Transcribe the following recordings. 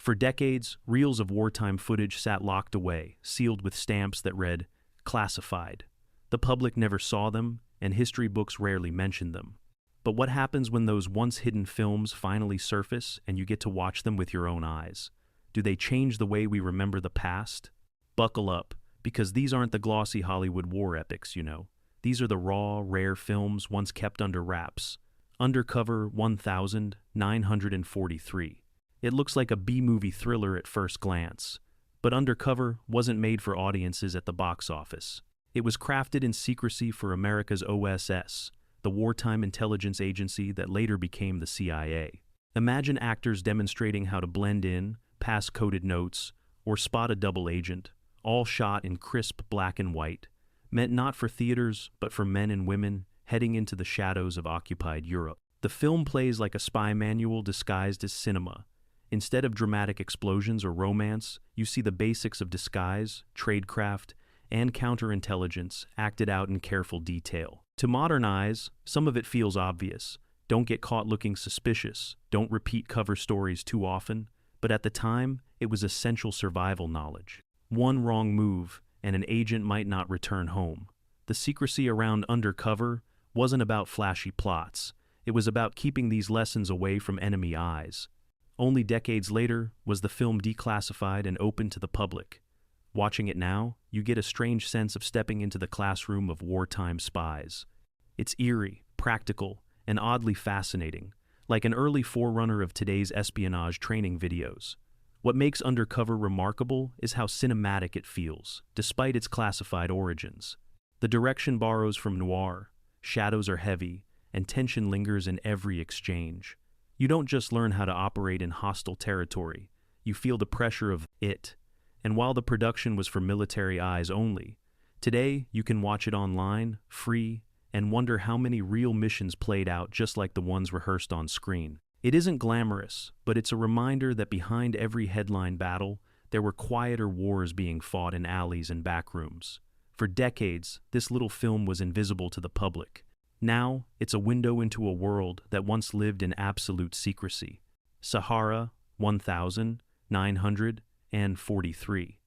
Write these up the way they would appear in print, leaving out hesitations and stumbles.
For decades, reels of wartime footage sat locked away, sealed with stamps that read, "Classified." The public never saw them, and history books rarely mentioned them. But what happens when those once-hidden films finally surface and you get to watch them with your own eyes? Do they change the way we remember the past? Buckle up, because these aren't the glossy Hollywood war epics, you know. These are the raw, rare films once kept under wraps. Undercover 1943. It looks like a B-movie thriller at first glance. But Undercover wasn't made for audiences at the box office. It was crafted in secrecy for America's OSS, the wartime intelligence agency that later became the CIA. Imagine actors demonstrating how to blend in, pass coded notes, or spot a double agent, all shot in crisp black and white, meant not for theaters, but for men and women heading into the shadows of occupied Europe. The film plays like a spy manual disguised as cinema. Instead of dramatic explosions or romance, you see the basics of disguise, tradecraft, and counterintelligence acted out in careful detail. To modernize, some of it feels obvious. Don't get caught looking suspicious. Don't repeat cover stories too often. But at the time, it was essential survival knowledge. One wrong move, and an agent might not return home. The secrecy around Undercover wasn't about flashy plots. It was about keeping these lessons away from enemy eyes. Only decades later was the film declassified and open to the public. Watching it now, you get a strange sense of stepping into the classroom of wartime spies. It's eerie, practical, and oddly fascinating, like an early forerunner of today's espionage training videos. What makes Undercover remarkable is how cinematic it feels, despite its classified origins. The direction borrows from noir, shadows are heavy, and tension lingers in every exchange. You don't just learn how to operate in hostile territory, you feel the pressure of it. And while the production was for military eyes only, today you can watch it online, free, and wonder how many real missions played out just like the ones rehearsed on screen. It isn't glamorous, but it's a reminder that behind every headline battle, there were quieter wars being fought in alleys and backrooms. For decades, this little film was invisible to the public. Now, it's a window into a world that once lived in absolute secrecy. Sahara 1943.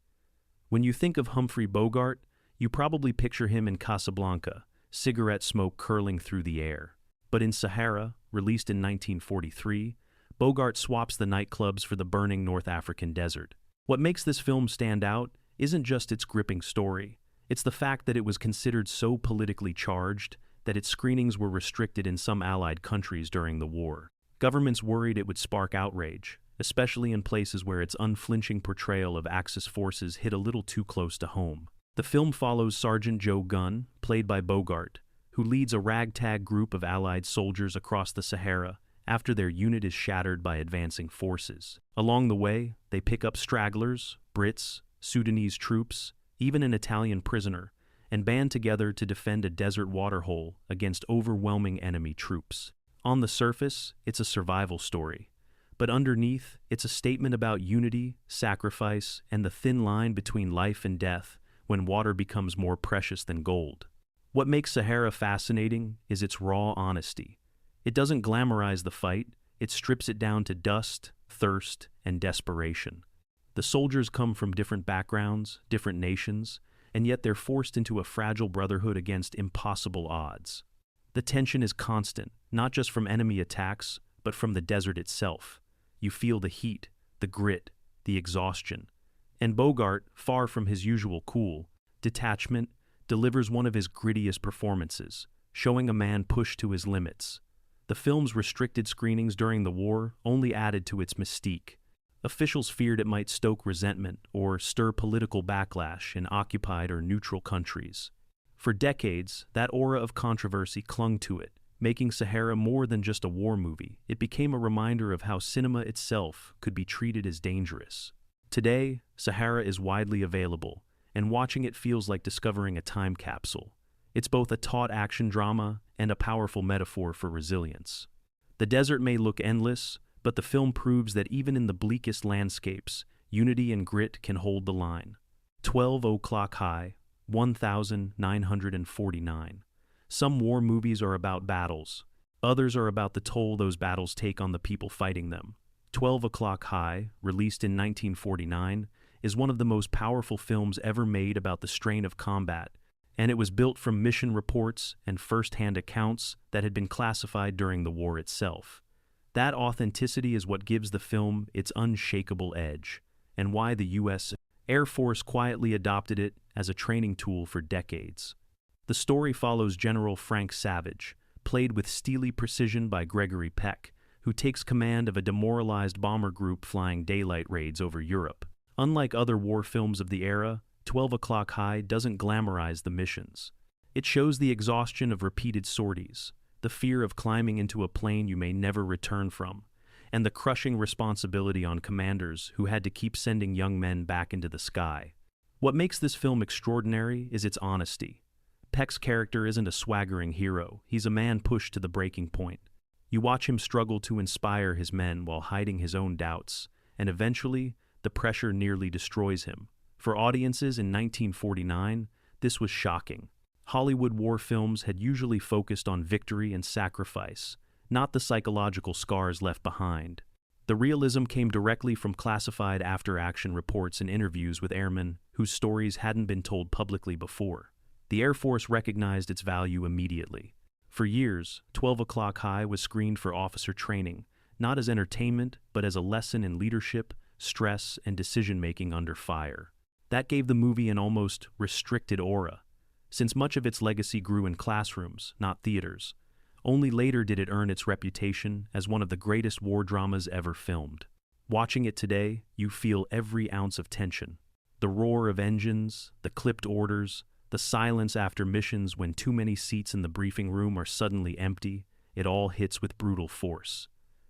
When you think of Humphrey Bogart, you probably picture him in Casablanca, cigarette smoke curling through the air. But in Sahara, released in 1943, Bogart swaps the nightclubs for the burning North African desert. What makes this film stand out isn't just its gripping story. It's the fact that it was considered so politically charged that its screenings were restricted in some Allied countries during the war. Governments worried it would spark outrage, especially in places where its unflinching portrayal of Axis forces hit a little too close to home. The film follows Sergeant Joe Gunn, played by Bogart, who leads a ragtag group of Allied soldiers across the Sahara after their unit is shattered by advancing forces. Along the way, they pick up stragglers, Brits, Sudanese troops, even an Italian prisoner, and band together to defend a desert waterhole against overwhelming enemy troops. On the surface, it's a survival story. But underneath, it's a statement about unity, sacrifice, and the thin line between life and death when water becomes more precious than gold. What makes Sahara fascinating is its raw honesty. It doesn't glamorize the fight, it strips it down to dust, thirst, and desperation. The soldiers come from different backgrounds, different nations, and yet they're forced into a fragile brotherhood against impossible odds. The tension is constant, not just from enemy attacks, but from the desert itself. You feel the heat, the grit, the exhaustion. And Bogart, far from his usual cool detachment, delivers one of his grittiest performances, showing a man pushed to his limits. The film's restricted screenings during the war only added to its mystique. Officials feared it might stoke resentment or stir political backlash in occupied or neutral countries. For decades, that aura of controversy clung to it, making Sahara more than just a war movie. It became a reminder of how cinema itself could be treated as dangerous. Today, Sahara is widely available, and watching it feels like discovering a time capsule. It's both a taut action drama and a powerful metaphor for resilience. The desert may look endless, but the film proves that even in the bleakest landscapes, unity and grit can hold the line. 12 O'Clock High, 1949. Some war movies are about battles. Others are about the toll those battles take on the people fighting them. 12 O'Clock High, released in 1949, is one of the most powerful films ever made about the strain of combat, and it was built from mission reports and first-hand accounts that had been classified during the war itself. That authenticity is what gives the film its unshakable edge, and why the U.S. Air Force quietly adopted it as a training tool for decades. The story follows General Frank Savage, played with steely precision by Gregory Peck, who takes command of a demoralized bomber group flying daylight raids over Europe. Unlike other war films of the era, 12 O'Clock High doesn't glamorize the missions. It shows the exhaustion of repeated sorties, the fear of climbing into a plane you may never return from, and the crushing responsibility on commanders who had to keep sending young men back into the sky. What makes this film extraordinary is its honesty. Peck's character isn't a swaggering hero, he's a man pushed to the breaking point. You watch him struggle to inspire his men while hiding his own doubts, and eventually, the pressure nearly destroys him. For audiences in 1949, this was shocking. Hollywood war films had usually focused on victory and sacrifice, not the psychological scars left behind. The realism came directly from classified after-action reports and interviews with airmen whose stories hadn't been told publicly before. The Air Force recognized its value immediately. For years, 12 O'Clock High was screened for officer training, not as entertainment, but as a lesson in leadership, stress, and decision-making under fire. That gave the movie an almost restricted aura, since much of its legacy grew in classrooms, not theaters. Only later did it earn its reputation as one of the greatest war dramas ever filmed. Watching it today, you feel every ounce of tension. The roar of engines, the clipped orders, the silence after missions when too many seats in the briefing room are suddenly empty, it all hits with brutal force.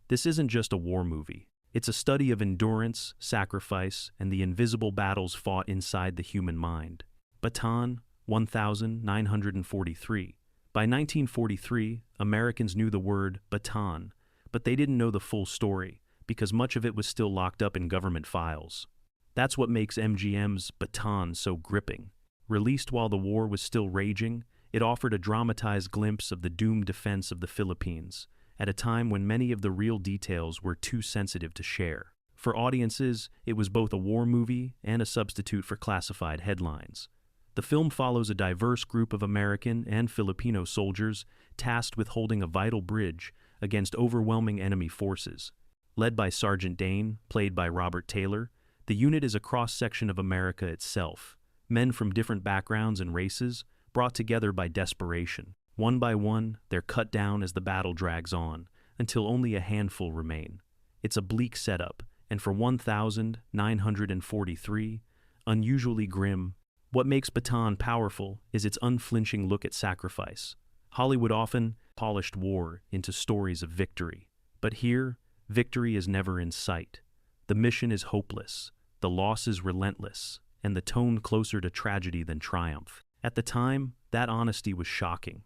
This isn't just a war movie. It's a study of endurance, sacrifice, and the invisible battles fought inside the human mind. Bataan, 1943. By 1943, Americans knew the word Bataan, but they didn't know the full story, because much of it was still locked up in government files. That's what makes MGM's Bataan so gripping. Released while the war was still raging, it offered a dramatized glimpse of the doomed defense of the Philippines, at a time when many of the real details were too sensitive to share. For audiences, it was both a war movie and a substitute for classified headlines. The film follows a diverse group of American and Filipino soldiers tasked with holding a vital bridge against overwhelming enemy forces. Led by Sergeant Dane, played by Robert Taylor, the unit is a cross-section of America itself. Men from different backgrounds and races, brought together by desperation. One by one, they're cut down as the battle drags on, until only a handful remain. It's a bleak setup, and for 1943, unusually grim. What makes Bataan powerful is its unflinching look at sacrifice. Hollywood often polished war into stories of victory, but here, victory is never in sight. The mission is hopeless, the loss is relentless, and the tone closer to tragedy than triumph. At the time, that honesty was shocking.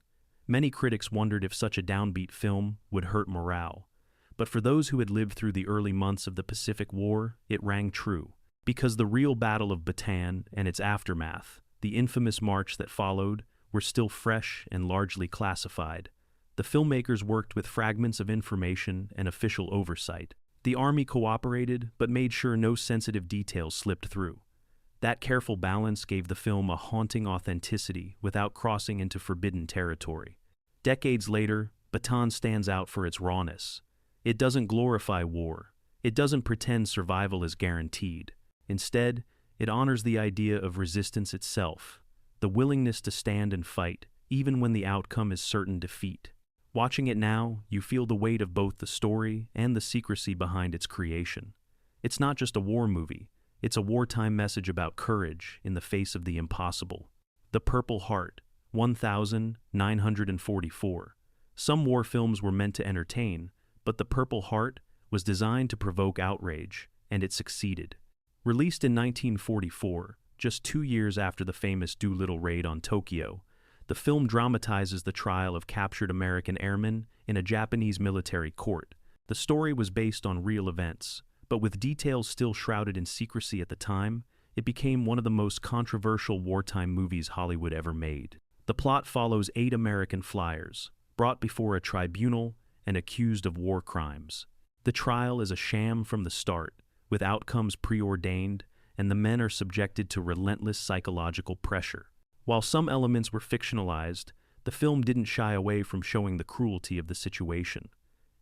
Many critics wondered if such a downbeat film would hurt morale. But for those who had lived through the early months of the Pacific War, it rang true. Because the real Battle of Bataan and its aftermath, the infamous march that followed, were still fresh and largely classified. The filmmakers worked with fragments of information and official oversight. The Army cooperated, but made sure no sensitive details slipped through. That careful balance gave the film a haunting authenticity without crossing into forbidden territory. Decades later, Bataan stands out for its rawness. It doesn't glorify war. It doesn't pretend survival is guaranteed. Instead, it honors the idea of resistance itself, the willingness to stand and fight, even when the outcome is certain defeat. Watching it now, you feel the weight of both the story and the secrecy behind its creation. It's not just a war movie. It's a wartime message about courage in the face of the impossible. The Purple Heart, 1944. Some war films were meant to entertain, but The Purple Heart was designed to provoke outrage, and it succeeded. Released in 1944, just 2 years after the famous Doolittle raid on Tokyo, the film dramatizes the trial of captured American airmen in a Japanese military court. The story was based on real events, but with details still shrouded in secrecy at the time, it became one of the most controversial wartime movies Hollywood ever made. The plot follows 8 American flyers, brought before a tribunal and accused of war crimes. The trial is a sham from the start, with outcomes preordained, and the men are subjected to relentless psychological pressure. While some elements were fictionalized, the film didn't shy away from showing the cruelty of the situation.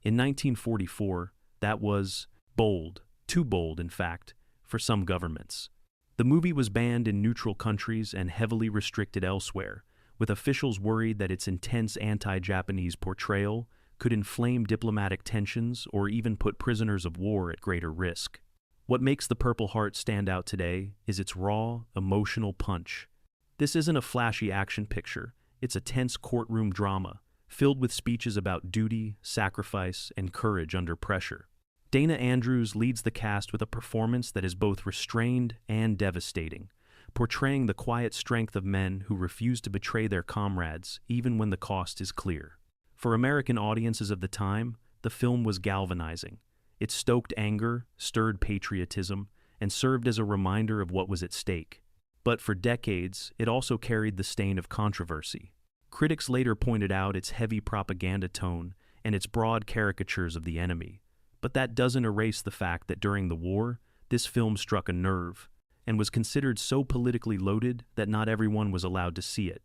In 1944, that was bold, too bold, in fact, for some governments. The movie was banned in neutral countries and heavily restricted elsewhere, with officials worried that its intense anti-Japanese portrayal could inflame diplomatic tensions or even put prisoners of war at greater risk. What makes The Purple Heart stand out today is its raw, emotional punch. This isn't a flashy action picture, it's a tense courtroom drama, filled with speeches about duty, sacrifice, and courage under pressure. Dana Andrews leads the cast with a performance that is both restrained and devastating, portraying the quiet strength of men who refuse to betray their comrades even when the cost is clear. For American audiences of the time, the film was galvanizing. It stoked anger, stirred patriotism, and served as a reminder of what was at stake. But for decades, it also carried the stain of controversy. Critics later pointed out its heavy propaganda tone and its broad caricatures of the enemy. But that doesn't erase the fact that during the war, this film struck a nerve and was considered so politically loaded that not everyone was allowed to see it.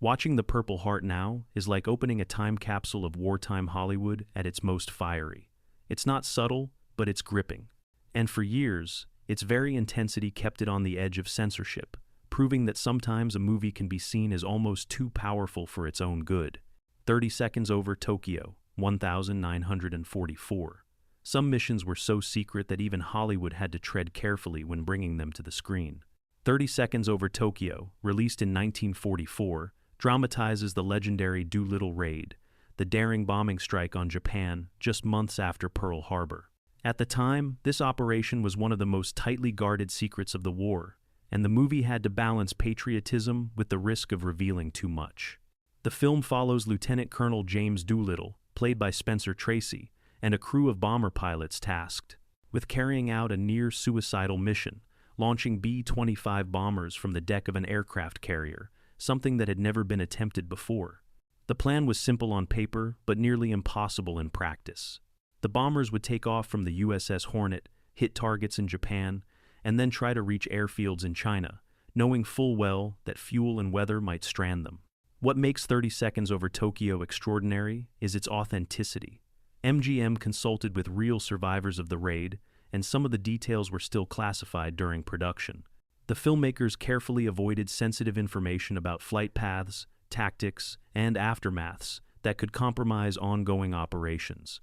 Watching The Purple Heart now is like opening a time capsule of wartime Hollywood at its most fiery. It's not subtle, but it's gripping. And for years, its very intensity kept it on the edge of censorship, proving that sometimes a movie can be seen as almost too powerful for its own good. 30 Seconds Over Tokyo, 1944. Some missions were so secret that even Hollywood had to tread carefully when bringing them to the screen. 30 Seconds Over Tokyo, released in 1944, dramatizes the legendary Doolittle Raid, the daring bombing strike on Japan just months after Pearl Harbor. At the time, this operation was one of the most tightly guarded secrets of the war, and the movie had to balance patriotism with the risk of revealing too much. The film follows Lieutenant Colonel James Doolittle, played by Spencer Tracy, and a crew of bomber pilots tasked with carrying out a near-suicidal mission, launching B-25 bombers from the deck of an aircraft carrier, something that had never been attempted before. The plan was simple on paper, but nearly impossible in practice. The bombers would take off from the USS Hornet, hit targets in Japan, and then try to reach airfields in China, knowing full well that fuel and weather might strand them. What makes 30 Seconds Over Tokyo extraordinary is its authenticity. MGM consulted with real survivors of the raid, and some of the details were still classified during production. The filmmakers carefully avoided sensitive information about flight paths, tactics, and aftermaths that could compromise ongoing operations.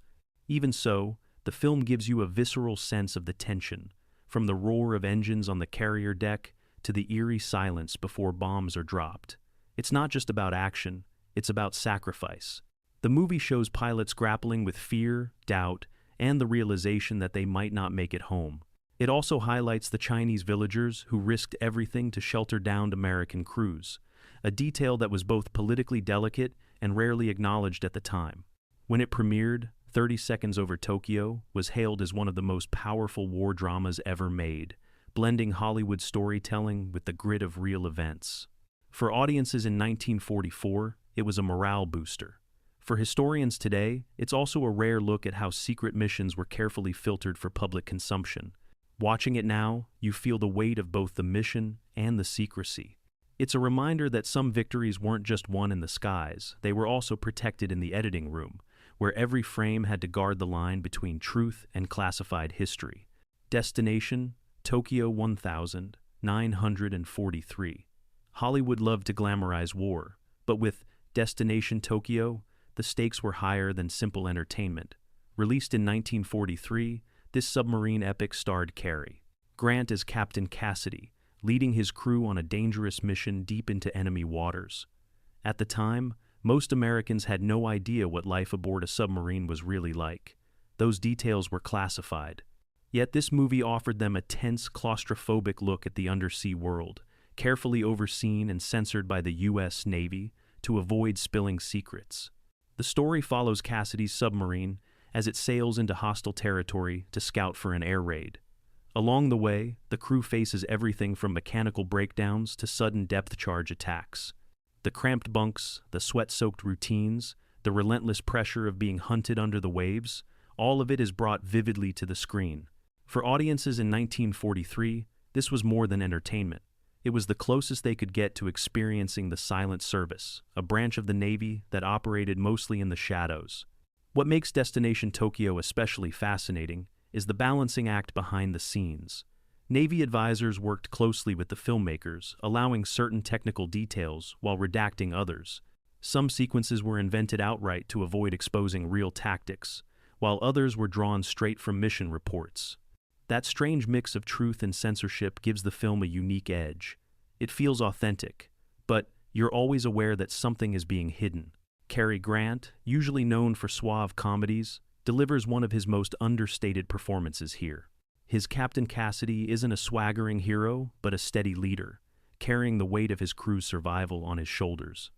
Even so, the film gives you a visceral sense of the tension, from the roar of engines on the carrier deck to the eerie silence before bombs are dropped. It's not just about action, it's about sacrifice. The movie shows pilots grappling with fear, doubt, and the realization that they might not make it home. It also highlights the Chinese villagers who risked everything to shelter downed American crews, a detail that was both politically delicate and rarely acknowledged at the time. When it premiered, 30 Seconds Over Tokyo was hailed as one of the most powerful war dramas ever made, blending Hollywood storytelling with the grit of real events. For audiences in 1944, it was a morale booster. For historians today, it's also a rare look at how secret missions were carefully filtered for public consumption. Watching it now, you feel the weight of both the mission and the secrecy. It's a reminder that some victories weren't just won in the skies, they were also protected in the editing room, where every frame had to guard the line between truth and classified history. Destination: Tokyo 1943. Hollywood loved to glamorize war, but with Destination Tokyo, the stakes were higher than simple entertainment. Released in 1943, this submarine epic starred Cary Grant as Captain Cassidy, leading his crew on a dangerous mission deep into enemy waters. At the time, most Americans had no idea what life aboard a submarine was really like. Those details were classified. Yet this movie offered them a tense, claustrophobic look at the undersea world, carefully overseen and censored by the U.S. Navy to avoid spilling secrets. The story follows Cassidy's submarine as it sails into hostile territory to scout for an air raid. Along the way, the crew faces everything from mechanical breakdowns to sudden depth charge attacks. The cramped bunks, the sweat-soaked routines, the relentless pressure of being hunted under the waves, All of it is brought vividly to the screen. For audiences in 1943, this was more than entertainment. It was the closest they could get to experiencing the Silent Service, a branch of the Navy that operated mostly in the shadows. What makes Destination Tokyo especially fascinating is the balancing act behind the scenes. Navy advisors worked closely with the filmmakers, allowing certain technical details while redacting others. Some sequences were invented outright to avoid exposing real tactics, while others were drawn straight from mission reports. That strange mix of truth and censorship gives the film a unique edge. It feels authentic, but you're always aware that something is being hidden. Cary Grant, usually known for suave comedies, delivers one of his most understated performances here. His Captain Cassidy isn't a swaggering hero, but a steady leader, carrying the weight of his crew's survival on his shoulders.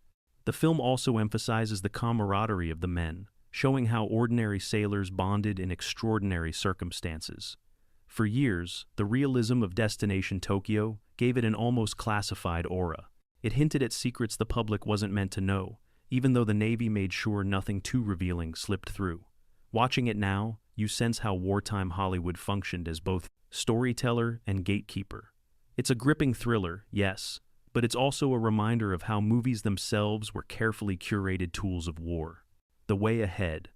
The film also emphasizes the camaraderie of the men, showing how ordinary sailors bonded in extraordinary circumstances. For years, the realism of Destination Tokyo gave it an almost classified aura. It hinted at secrets the public wasn't meant to know, even though the Navy made sure nothing too revealing slipped through. Watching it now, you sense how wartime Hollywood functioned as both storyteller and gatekeeper. It's a gripping thriller, yes, but it's also a reminder of how movies themselves were carefully curated tools of war. The Way Ahead,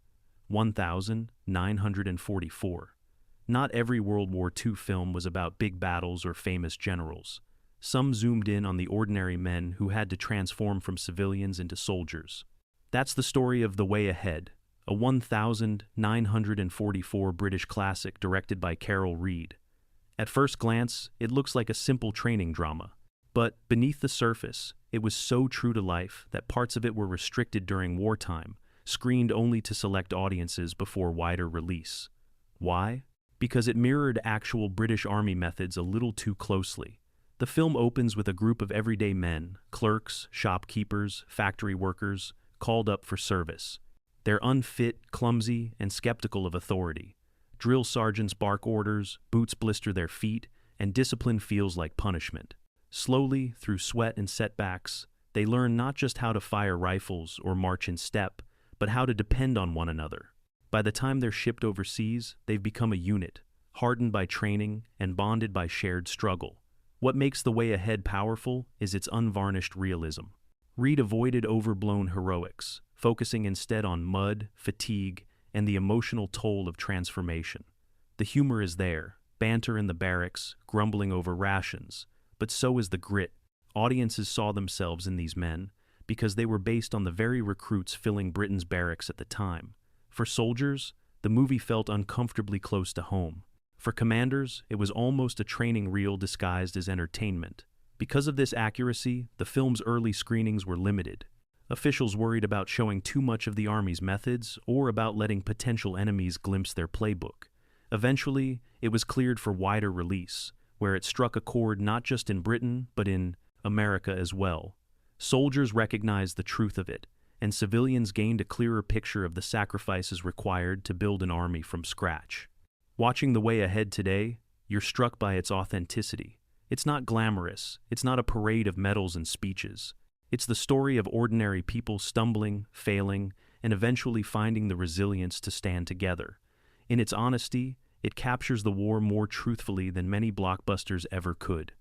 1944. Not every World War II film was about big battles or famous generals. Some zoomed in on the ordinary men who had to transform from civilians into soldiers. That's the story of The Way Ahead, a 1944 British classic directed by Carol Reed. At first glance, it looks like a simple training drama. But beneath the surface, it was so true to life that parts of it were restricted during wartime, screened only to select audiences before wider release. Why? Because it mirrored actual British Army methods a little too closely. The film opens with a group of everyday men, clerks, shopkeepers, factory workers, called up for service. They're unfit, clumsy, and skeptical of authority. Drill sergeants bark orders, boots blister their feet, and discipline feels like punishment. Slowly, through sweat and setbacks, they learn not just how to fire rifles or march in step, but how to depend on one another. By the time they're shipped overseas, they've become a unit, hardened by training and bonded by shared struggle. What makes The Way Ahead powerful is its unvarnished realism. Reed avoided overblown heroics, focusing instead on mud, fatigue, and the emotional toll of transformation. The humor is there, banter in the barracks, grumbling over rations, but so is the grit. Audiences saw themselves in these men because they were based on the very recruits filling Britain's barracks at the time. For soldiers, the movie felt uncomfortably close to home. For commanders, it was almost a training reel disguised as entertainment. Because of this accuracy, the film's early screenings were limited. Officials worried about showing too much of the Army's methods or about letting potential enemies glimpse their playbook. Eventually, it was cleared for wider release, where it struck a chord not just in Britain, but in America as well. Soldiers recognized the truth of it, and civilians gained a clearer picture of the sacrifices required to build an army from scratch. Watching The Way Ahead today, you're struck by its authenticity. It's not glamorous, it's not a parade of medals and speeches. It's the story of ordinary people stumbling, failing, and eventually finding the resilience to stand together. In its honesty, it captures the war more truthfully than many blockbusters ever could.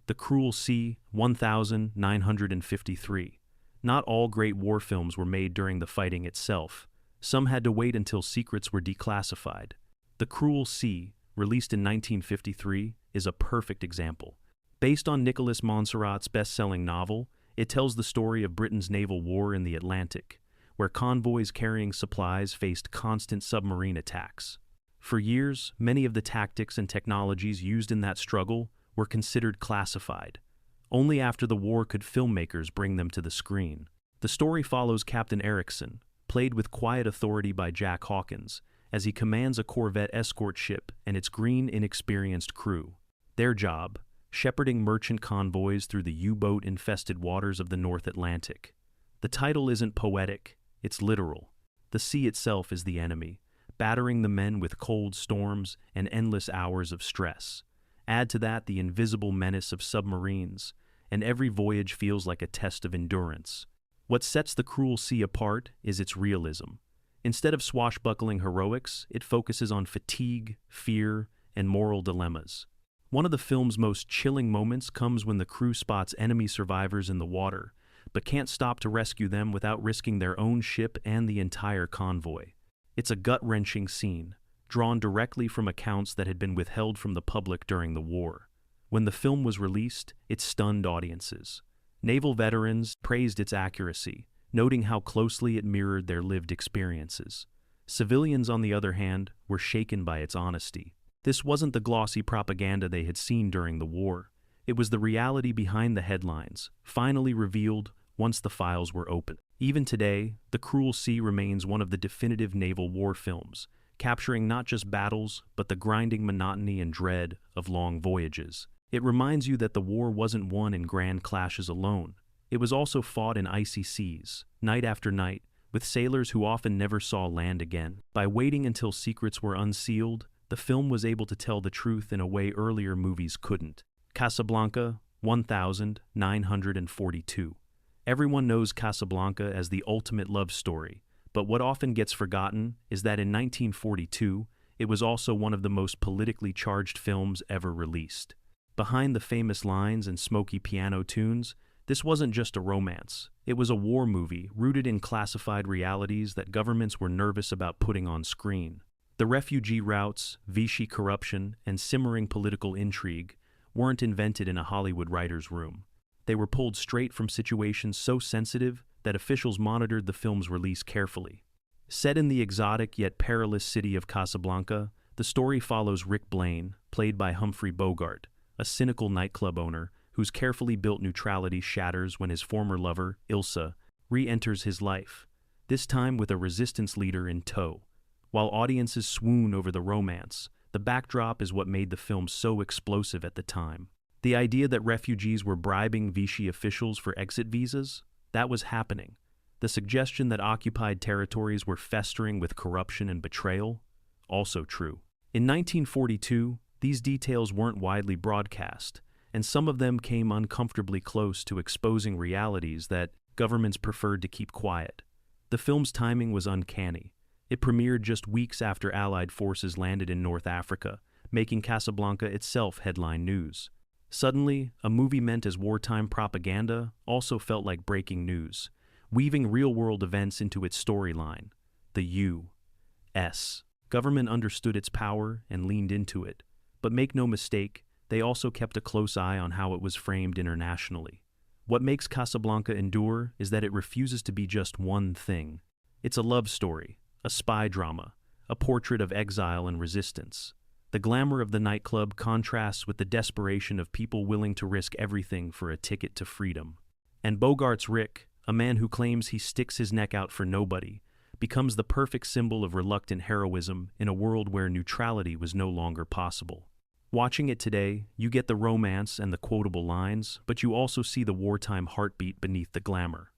The Cruel Sea, 1953. Not all great war films were made during the fighting itself. Some had to wait until secrets were declassified. The Cruel Sea, released in 1953, is a perfect example. Based on Nicholas Monserrat's best-selling novel, it tells the story of Britain's naval war in the Atlantic, where convoys carrying supplies faced constant submarine attacks. For years, many of the tactics and technologies used in that struggle were considered classified. Only after the war could filmmakers bring them to the screen. The story follows Captain Erickson, played with quiet authority by Jack Hawkins, as he commands a corvette escort ship and its green, inexperienced crew. Their job, shepherding merchant convoys through the U-boat-infested waters of the North Atlantic. The title isn't poetic, it's literal. The sea itself is the enemy, battering the men with cold storms and endless hours of stress. Add to that the invisible menace of submarines, and every voyage feels like a test of endurance. What sets The Cruel Sea apart is its realism. Instead of swashbuckling heroics, it focuses on fatigue, fear, and moral dilemmas. One of the film's most chilling moments comes when the crew spots enemy survivors in the water, but can't stop to rescue them without risking their own ship and the entire convoy. It's a gut-wrenching scene, drawn directly from accounts that had been withheld from the public during the war. When the film was released, it stunned audiences. Naval veterans praised its accuracy, noting how closely it mirrored their lived experiences. Civilians, on the other hand, were shaken by its honesty. This wasn't the glossy propaganda they had seen during the war. It was the reality behind the headlines, finally revealed once the files were opened. Even today, The Cruel Sea remains one of the definitive naval war films, capturing not just battles, but the grinding monotony and dread of long voyages. It reminds you that the war wasn't won in grand clashes alone. It was also fought in icy seas, night after night, with sailors who often never saw land again. By waiting until secrets were unsealed, the film was able to tell the truth in a way earlier movies couldn't. Casablanca, 1942. Everyone knows Casablanca as the ultimate love story, but what often gets forgotten is that in 1942, it was also one of the most politically charged films ever released. Behind the famous lines and smoky piano tunes, this wasn't just a romance. It was a war movie rooted in classified realities that governments were nervous about putting on screen. The refugee routes, Vichy corruption, and simmering political intrigue weren't invented in a Hollywood writer's room. They were pulled straight from situations so sensitive that officials monitored the film's release carefully. Set in the exotic yet perilous city of Casablanca, the story follows Rick Blaine, played by Humphrey Bogart, a cynical nightclub owner whose carefully built neutrality shatters when his former lover, Ilsa, re-enters his life, this time with a resistance leader in tow. While audiences swoon over the romance, the backdrop is what made the film so explosive at the time. The idea that refugees were bribing Vichy officials for exit visas? That was happening. The suggestion that occupied territories were festering with corruption and betrayal? Also true. In 1942, these details weren't widely broadcast, and some of them came uncomfortably close to exposing realities that governments preferred to keep quiet. The film's timing was uncanny. It premiered just weeks after Allied forces landed in North Africa, making Casablanca itself headline news. Suddenly, a movie meant as wartime propaganda also felt like breaking news, weaving real-world events into its storyline. The U.S. government understood its power and leaned into it, but make no mistake, they also kept a close eye on how it was framed internationally. What makes Casablanca endure is that it refuses to be just one thing. It's a love story, a spy drama, a portrait of exile and resistance. The glamour of the nightclub contrasts with the desperation of people willing to risk everything for a ticket to freedom. And Bogart's Rick, a man who claims he sticks his neck out for nobody, becomes the perfect symbol of reluctant heroism in a world where neutrality was no longer possible. Watching it today, you get the romance and the quotable lines, but you also see the wartime heartbeat beneath the glamour.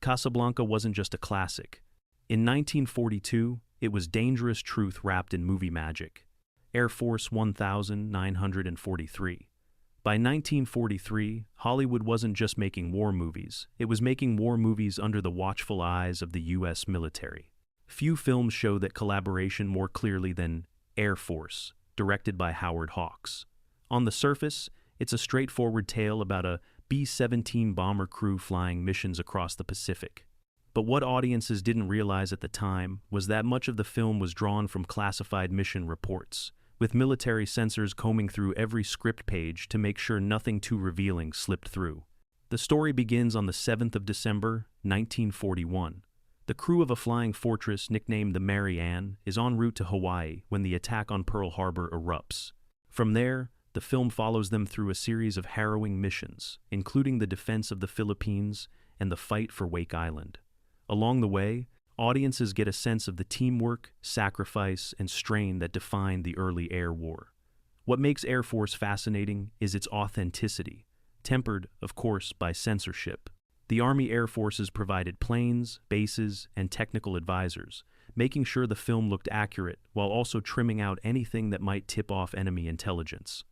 Casablanca wasn't just a classic. In 1942, it was dangerous truth wrapped in movie magic. Air Force 1943. By 1943, Hollywood wasn't just making war movies, it was making war movies under the watchful eyes of the U.S. military. Few films show that collaboration more clearly than Air Force, directed by Howard Hawks. On the surface, it's a straightforward tale about a B-17 bomber crew flying missions across the Pacific. But what audiences didn't realize at the time was that much of the film was drawn from classified mission reports, with military censors combing through every script page to make sure nothing too revealing slipped through. The story begins on the 7th of December, 1941. The crew of a flying fortress nicknamed the Mary Ann is en route to Hawaii when the attack on Pearl Harbor erupts. From there, the film follows them through a series of harrowing missions, including the defense of the Philippines and the fight for Wake Island. Along the way, audiences get a sense of the teamwork, sacrifice, and strain that defined the early air war. What makes Air Force fascinating is its authenticity, tempered, of course, by censorship. The Army Air Forces provided planes, bases, and technical advisors, making sure the film looked accurate while also trimming out anything that might tip off enemy intelligence.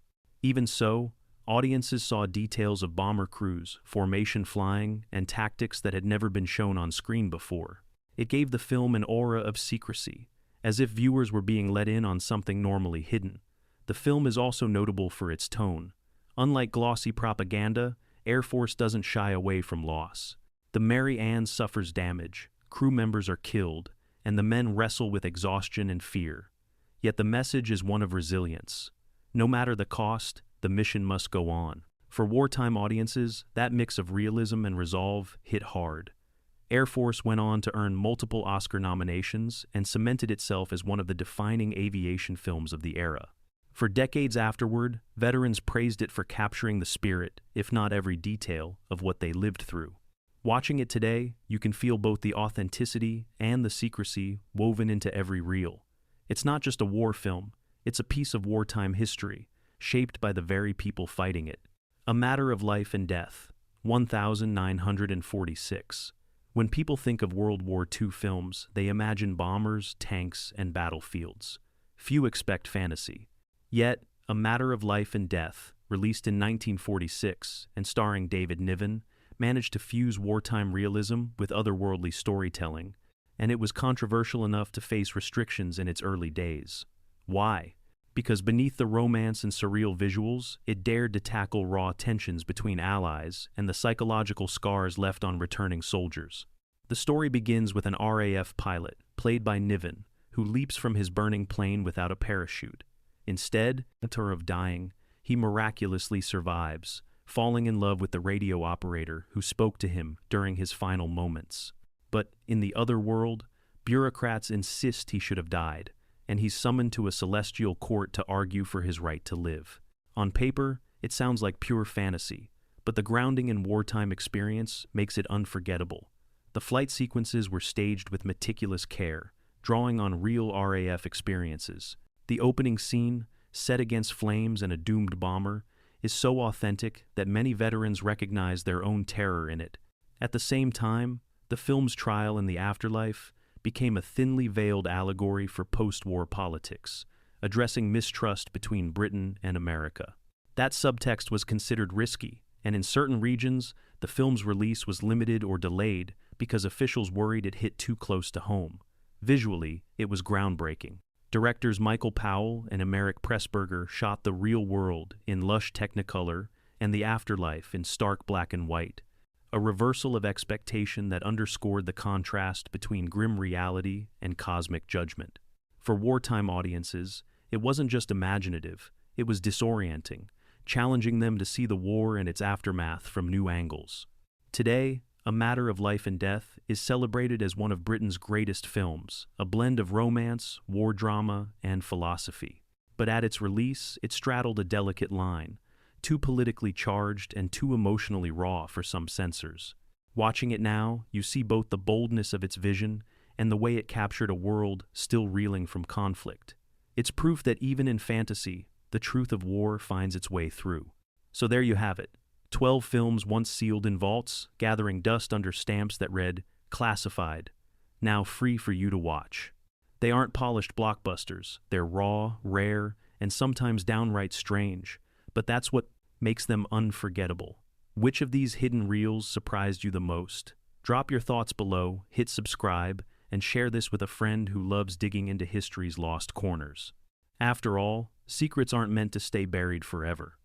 Even so, audiences saw details of bomber crews, formation flying, and tactics that had never been shown on screen before. It gave the film an aura of secrecy, as if viewers were being let in on something normally hidden. The film is also notable for its tone. Unlike glossy propaganda, Air Force doesn't shy away from loss. The Mary Ann suffers damage, crew members are killed, and the men wrestle with exhaustion and fear. Yet the message is one of resilience. No matter the cost, the mission must go on. For wartime audiences, that mix of realism and resolve hit hard. Air Force went on to earn multiple Oscar nominations and cemented itself as one of the defining aviation films of the era. For decades afterward, veterans praised it for capturing the spirit, if not every detail, of what they lived through. Watching it today, you can feel both the authenticity and the secrecy woven into every reel. It's not just a war film, it's a piece of wartime history, shaped by the very people fighting it. A Matter of Life and Death, 1946. When people think of World War II films, they imagine bombers, tanks, and battlefields. Few expect fantasy. Yet, A Matter of Life and Death, released in 1946 and starring David Niven, managed to fuse wartime realism with otherworldly storytelling, and it was controversial enough to face restrictions in its early days. Why? Because beneath the romance and surreal visuals, it dared to tackle raw tensions between allies and the psychological scars left on returning soldiers. The story begins with an RAF pilot, played by Niven, who leaps from his burning plane without a parachute. Instead, of dying, he miraculously survives, falling in love with the radio operator who spoke to him during his final moments. But in the other world, bureaucrats insist he should have died, and he's summoned to a celestial court to argue for his right to live. On paper, it sounds like pure fantasy, but the grounding in wartime experience makes it unforgettable. The flight sequences were staged with meticulous care, drawing on real RAF experiences. The opening scene, set against flames and a doomed bomber, is so authentic that many veterans recognize their own terror in it. At the same time, the film's trial in the afterlife became a thinly veiled allegory for post-war politics, addressing mistrust between Britain and America. That subtext was considered risky, and in certain regions, the film's release was limited or delayed because officials worried it hit too close to home. Visually, it was groundbreaking. Directors Michael Powell and Emeric Pressburger shot the real world in lush Technicolor and the afterlife in stark black and white, a reversal of expectation that underscored the contrast between grim reality and cosmic judgment. For wartime audiences, it wasn't just imaginative, it was disorienting, challenging them to see the war and its aftermath from new angles. Today, A Matter of Life and Death is celebrated as one of Britain's greatest films, a blend of romance, war drama, and philosophy. But at its release, it straddled a delicate line, too politically charged and too emotionally raw for some censors. Watching it now, you see both the boldness of its vision and the way it captured a world still reeling from conflict. It's proof that even in fantasy, the truth of war finds its way through. So there you have it. 12 films once sealed in vaults, gathering dust under stamps that read, "Classified," now free for you to watch. They aren't polished blockbusters, they're raw, rare, and sometimes downright strange, but that's what makes them unforgettable. Which of these hidden reels surprised you the most? Drop your thoughts below, hit subscribe, and share this with a friend who loves digging into history's lost corners. After all, secrets aren't meant to stay buried forever.